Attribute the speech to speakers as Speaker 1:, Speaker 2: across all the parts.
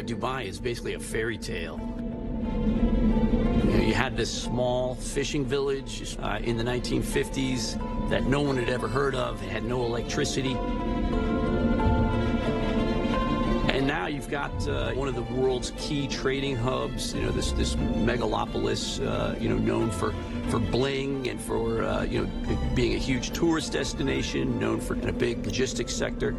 Speaker 1: Dubai is basically a fairy tale. You had this small fishing village in the 1950s that no one had ever heard of. It had no electricity. And now you've got one of the world's key trading hubs, this megalopolis, known for bling and for, being a huge tourist destination, known for a big logistics sector.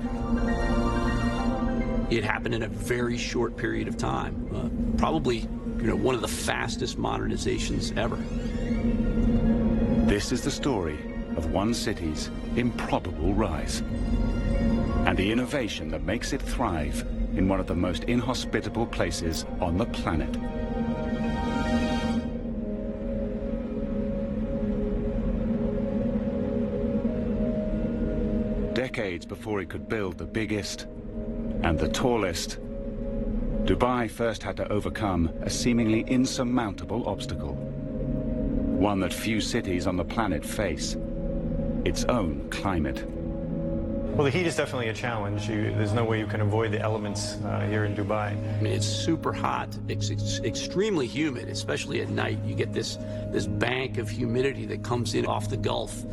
Speaker 1: It happened in a very short period of time, probably, one of the fastest modernizations ever.
Speaker 2: This is the story of one city's improbable rise and the innovation that makes it thrive in one of the most inhospitable places on the planet. Decades before it could build the biggest and the tallest, Dubai first had to overcome a seemingly insurmountable obstacle. One that few cities on the planet face: its own climate.
Speaker 3: Well, the heat is definitely a challenge. There's no way you can avoid the elements here in Dubai.
Speaker 1: I mean, it's super hot. It's extremely humid, especially at night. You get this bank of humidity that comes in off the Gulf.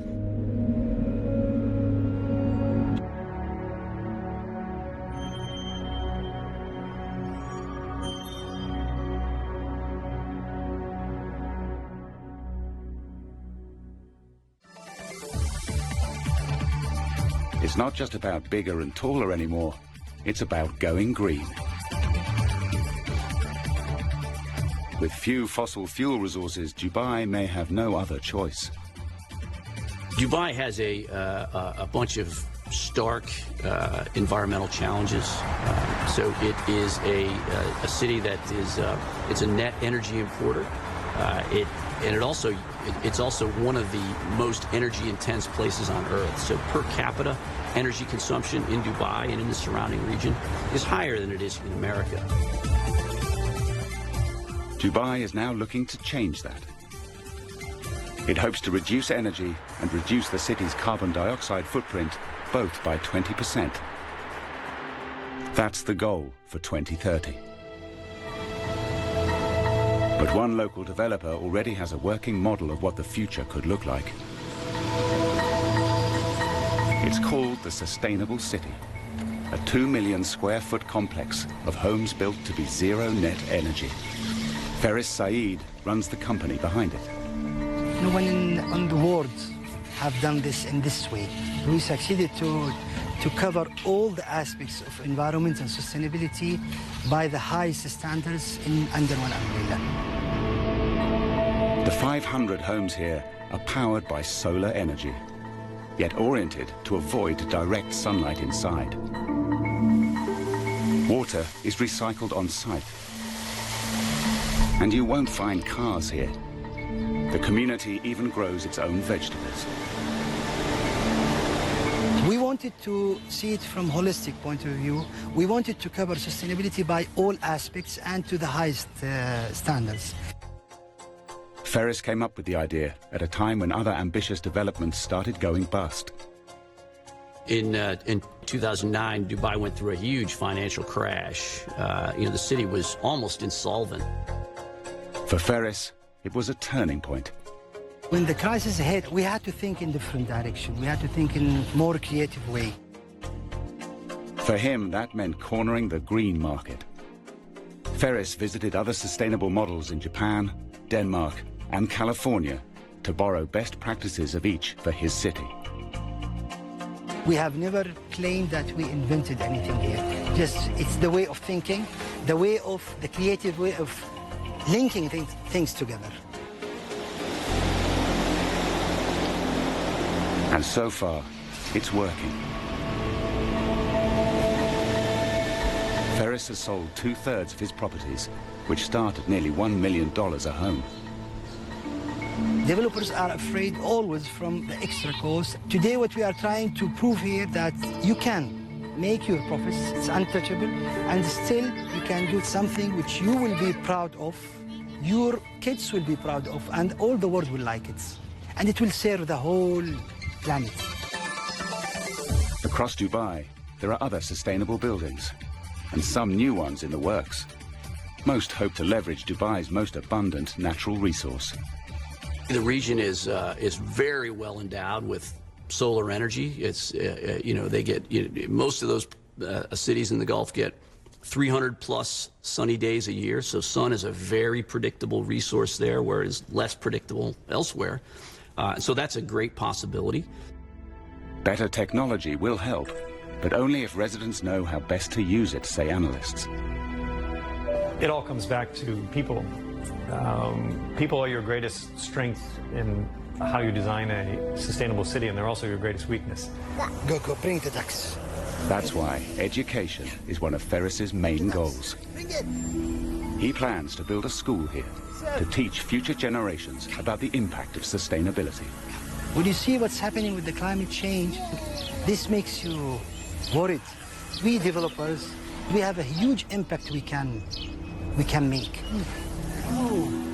Speaker 2: It's not just about bigger and taller anymore, it's about going green. With few fossil fuel resources, Dubai may have no other choice.
Speaker 1: Dubai has a bunch of stark environmental challenges. So it is a city that is it's a net energy importer. It's also one of the most energy-intense places on Earth. So per capita energy consumption in Dubai and in the surrounding region is higher than it is in America.
Speaker 2: Dubai is now looking to change that. It hopes to reduce energy and reduce the city's carbon dioxide footprint, both by 20%. That's the goal for 2030. But one local developer already has a working model of what the future could look like. It's called the Sustainable City, a 2 million square foot complex of homes built to be zero net energy. Ferris Said runs the company behind it.
Speaker 4: No one on the world have done this in this way. We succeeded to cover all the aspects of environment and sustainability by the highest standards under one umbrella.
Speaker 2: The 500 homes here are powered by solar energy, yet oriented to avoid direct sunlight inside. Water is recycled on site. And you won't find cars here. The community even grows its own vegetables.
Speaker 4: We wanted to see it from a holistic point of view. We wanted to cover sustainability by all aspects and to the highest standards.
Speaker 2: Ferris came up with the idea at a time when other ambitious developments started going bust.
Speaker 1: In 2009, Dubai went through a huge financial crash. The city was almost insolvent.
Speaker 2: For Ferris, it was a turning point.
Speaker 4: When the crisis hit, we had to think in different direction. We had to think in a more creative way.
Speaker 2: For him, that meant cornering the green market. Ferris visited other sustainable models in Japan, Denmark, and California to borrow best practices of each for his city.
Speaker 4: We have never claimed that we invented anything here. Just, it's the way of thinking, the creative way of linking things together.
Speaker 2: And so far, it's working. Ferris has sold 2/3 of his properties, which start at nearly $1 million a home.
Speaker 4: Developers are afraid always from the extra cost. Today, what we are trying to prove here that you can make your profits, it's untouchable, and still you can do something which you will be proud of, your kids will be proud of, and all the world will like it. And it will serve the whole planet.
Speaker 2: Across Dubai, there are other sustainable buildings. and some new ones in the works. Most hope to leverage Dubai's most abundant natural resource.
Speaker 1: The region is very well endowed with solar energy. It's they get most of those cities in the Gulf get 300 plus sunny days a year. So sun is a very predictable resource there, whereas less predictable elsewhere. So that's a great possibility.
Speaker 2: Better technology will help, but only if residents know how best to use it, say analysts.
Speaker 3: It all comes back to people. People are your greatest strength in how you design a sustainable city, and they're also your greatest weakness.
Speaker 4: Go, bring the ducks.
Speaker 2: That's why education is one of Ferris's main goals.
Speaker 4: Bring it.
Speaker 2: He plans to build a school here to teach future generations about the impact of sustainability.
Speaker 4: When you see what's happening with the climate change, this makes you worried. We developers, we have a huge impact we can make. Oh.